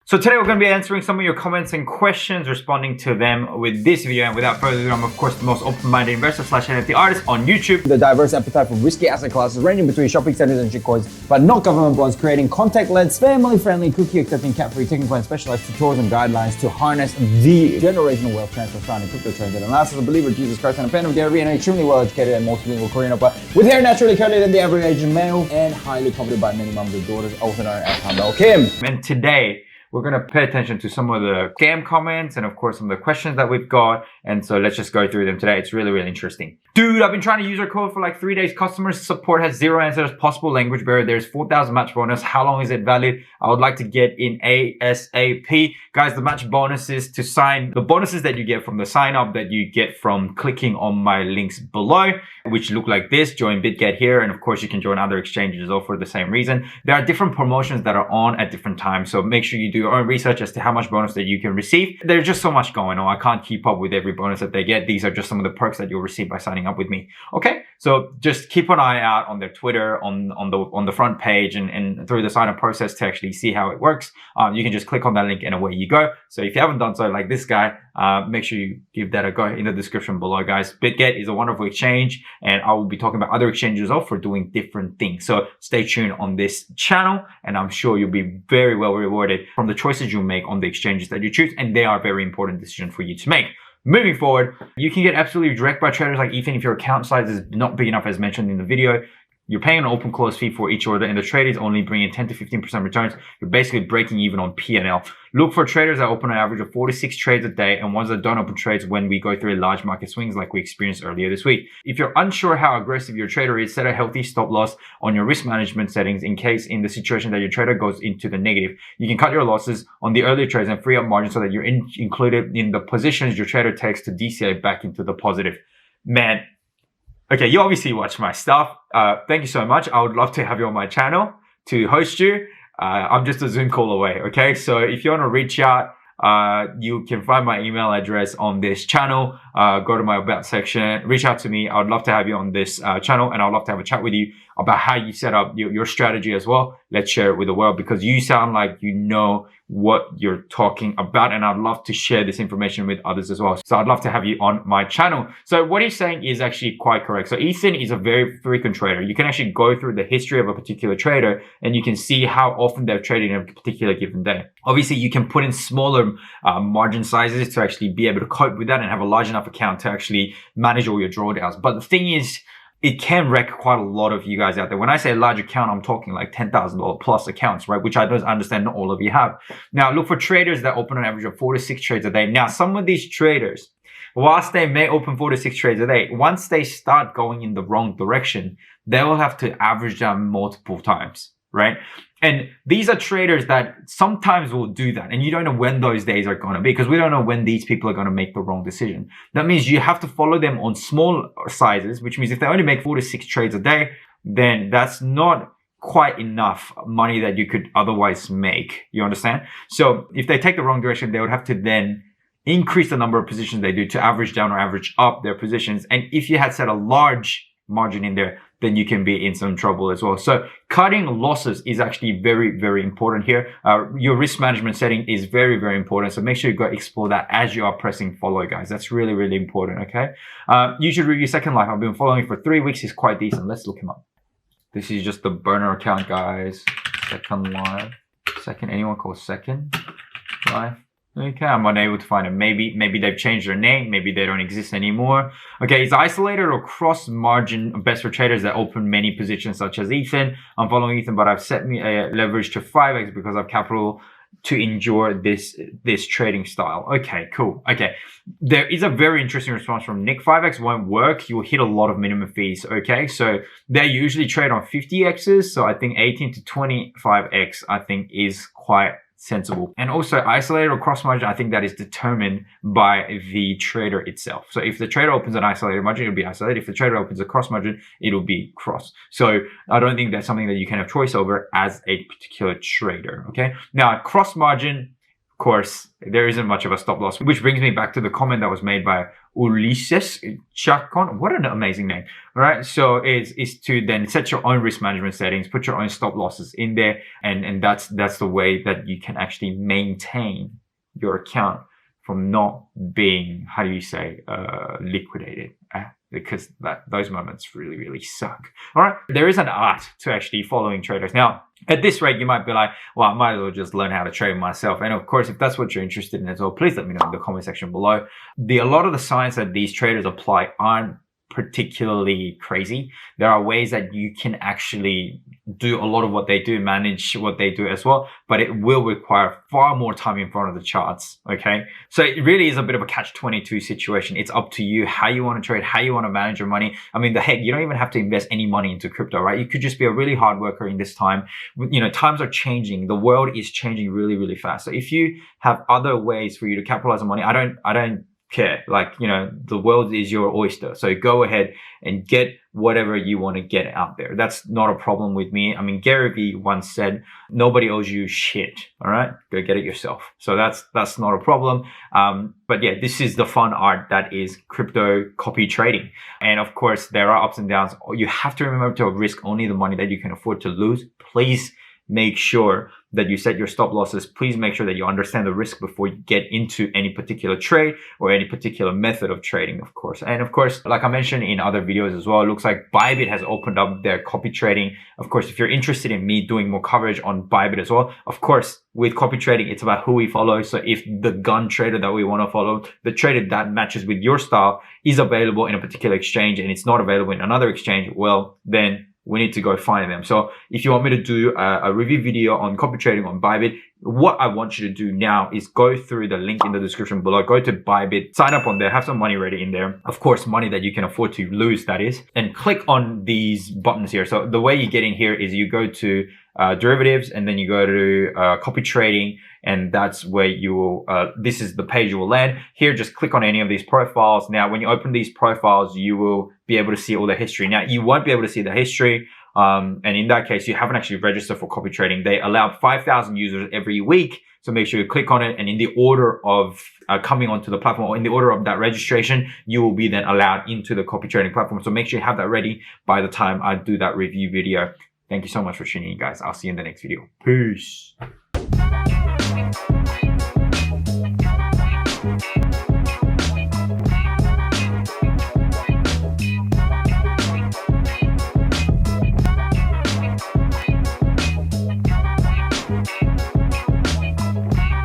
So today we're going to be answering some of your comments and questions, responding to them with this video. And without further ado, I'm of course the most open-minded investor / NFT artist on YouTube. The diverse appetite for risky asset classes ranging between shopping centers and shitcoins, but not government bonds, creating contact-led, family-friendly, cookie-accepting, cat-free, technical and specialized tutorials and guidelines to harness the generational wealth transfer found in crypto trends. And last, as a believer of Jesus Christ and a fan of Gary, and an extremely well-educated and multilingual Korean opera with hair naturally curly than the average Asian male and highly coveted by many moms and daughters, also known as Humble Kim. And today, we're going to pay attention to some of the scam comments and of course some of the questions that we've got. And so let's just go through them today. It's really, really interesting. Dude, I've been trying to use our code for like 3 days. Customer support has 0 answers, possible language barrier. There's 4,000 match bonus. How long is it valid? I would like to get in ASAP. Guys, the match bonuses to sign, the bonuses that you get from the sign up that you get from clicking on my links below, which look like this. Join BitGet here. And of course you can join other exchanges all for the same reason. There are different promotions that are on at different times. So make sure you do your own research as to how much bonus that you can receive. There's just so much going on. I can't keep up with every bonus that they get. These are just some of the perks that you'll receive by signing up with me. Okay, so just keep an eye out on their Twitter, on the front page, and through the sign up process to actually see how it works. You can just click on that link and away you go. So if you haven't done so like this guy, make sure you give that a go in the description below, guys. BitGet is a wonderful exchange, and I will be talking about other exchanges also for doing different things. So stay tuned on this channel, and I'm sure you'll be very well rewarded from the choices you make on the exchanges that you choose, and they are a very important decision for you to make. Moving forward, you can get absolutely direct by traders like Ethan if your account size is not big enough as mentioned in the video. You're paying an open close fee for each order, and the trade is only bringing 10 to 15% returns. You're basically breaking even on P&L. Look for traders that open an average of 4 to 6 trades a day, and ones that don't open trades when we go through large market swings like we experienced earlier this week. If you're unsure how aggressive your trader is, set a healthy stop loss on your risk management settings in case in the situation that your trader goes into the negative. You can cut your losses on the earlier trades and free up margin so that you're included in the positions your trader takes to DCA back into the positive. Man. Okay, you obviously watch my stuff. Thank you so much. I would love to have you on my channel to host you. I'm just a Zoom call away, okay? So if you want to reach out, you can find my email address on this channel. Go to my about section, reach out to me. I would love to have you on this channel, and I'd love to have a chat with you about how you set up your strategy as well. Let's share it with the world because you sound like you know what you're talking about, and I'd love to share this information with others as well. So I'd love to have you on my channel. So what he's saying is actually quite correct. So Ethan is a very frequent trader. You can actually go through the history of a particular trader and you can see how often they've traded in a particular given day. Obviously, you can put in smaller margin sizes to actually be able to cope with that and have a large enough account to actually manage all your drawdowns. But the thing is, it can wreck quite a lot of you guys out there. When I say a large account, I'm talking like $10,000 plus accounts, right? Which I don't understand not all of you have. Now, look for traders that open an average of 4 to 6 trades a day. Now, some of these traders, whilst they may open 4 to 6 trades a day, once they start going in the wrong direction, they will have to average down multiple times, right? And these are traders that sometimes will do that. And you don't know when those days are going to be because we don't know when these people are going to make the wrong decision. That means you have to follow them on small sizes, which means if they only make 4 to 6 trades a day, then that's not quite enough money that you could otherwise make. You understand? So if they take the wrong direction, they would have to then increase the number of positions they do to average down or average up their positions. And if you had set a large margin in there, then you can be in some trouble as well. So cutting losses is actually very, very important here. Your risk management setting is very, very important. So make sure you go explore that as you are pressing follow, guys. That's really, really important, okay? You should review Second Life. I've been following for 3 weeks. He's quite decent. Let's look him up. This is just the burner account, guys. Second Life. Second, anyone called Second Life? Okay, I'm unable to find it. Maybe they've changed their name. Maybe they don't exist anymore. Okay, it's isolated or cross margin best for traders that open many positions such as Ethan. I'm following Ethan, but I've set me a leverage to 5x because I've capital to endure this trading style. Okay, cool. Okay, there is a very interesting response from Nick. 5x won't work. You'll hit a lot of minimum fees. Okay, so they usually trade on 50x's. So I think 18 to 25x I think is quite sensible. And also isolated or cross margin, I think that is determined by the trader itself. So if the trader opens an isolated margin, it'll be isolated. If the trader opens a cross margin, it'll be cross. So I don't think that's something that you can have choice over as a particular trader. Okay. Now cross margin course, there isn't much of a stop loss, which brings me back to the comment that was made by Ulises Chacon. What an amazing name. All right. So is to then set your own risk management settings, put your own stop losses in there. And that's the way that you can actually maintain your account from not being, how do you say, liquidated. Because those moments really, really suck. All right. There is an art to actually following traders. Now, at this rate, you might be like, well, I might as well just learn how to trade myself. And of course, if that's what you're interested in as well, please let me know in the comment section below. A lot of the science that these traders apply aren't particularly crazy. There are ways that you can actually do a lot of what they do, manage what they do as well, but it will require far more time in front of the charts. Okay. So it really is a bit of a catch-22 situation. It's up to you how you want to trade, how you want to manage your money. I mean, the heck, you don't even have to invest any money into crypto, right? You could just be a really hard worker in this time. You know, times are changing. The world is changing really, really fast. So if you have other ways for you to capitalize on money, I don't care. Like, you know, the world is your oyster. So go ahead and get whatever you want to get out there. That's not a problem with me. I mean, Gary Vee once said, nobody owes you shit. All right. Go get it yourself. So that's not a problem. But yeah, this is the fun art that is crypto copy trading. And of course, there are ups and downs. You have to remember to risk only the money that you can afford to lose. Please make sure that you set your stop losses. Please make sure that you understand the risk before you get into any particular trade or any particular method of trading, of course. And of course, like I mentioned in other videos as well, it looks like Bybit has opened up their copy trading. Of course, if you're interested in me doing more coverage on Bybit as well, of course, with copy trading, it's about who we follow. So if the gun trader that we want to follow, the trader that matches with your style is available in a particular exchange and it's not available in another exchange, well, then we need to go find them. So if you want me to do a review video on copy trading on Bybit, what I want you to do now is go through the link in the description below, go to Bybit, sign up on there, have some money ready in there. Of course, money that you can afford to lose, that is, and click on these buttons here. So the way you get in here is you go to derivatives and then you go to copy trading, and that's where you will, this is the page you will land. Here, just click on any of these profiles. Now, when you open these profiles, you will be able to see all the history. Now, you won't be able to see the history. And in that case, you haven't actually registered for copy trading. They allow 5,000 users every week. So make sure you click on it. And in the order of coming onto the platform, or in the order of that registration, you will be then allowed into the copy trading platform. So make sure you have that ready by the time I do that review video. Thank you so much for tuning in, guys. I'll see you in the next video. Peace.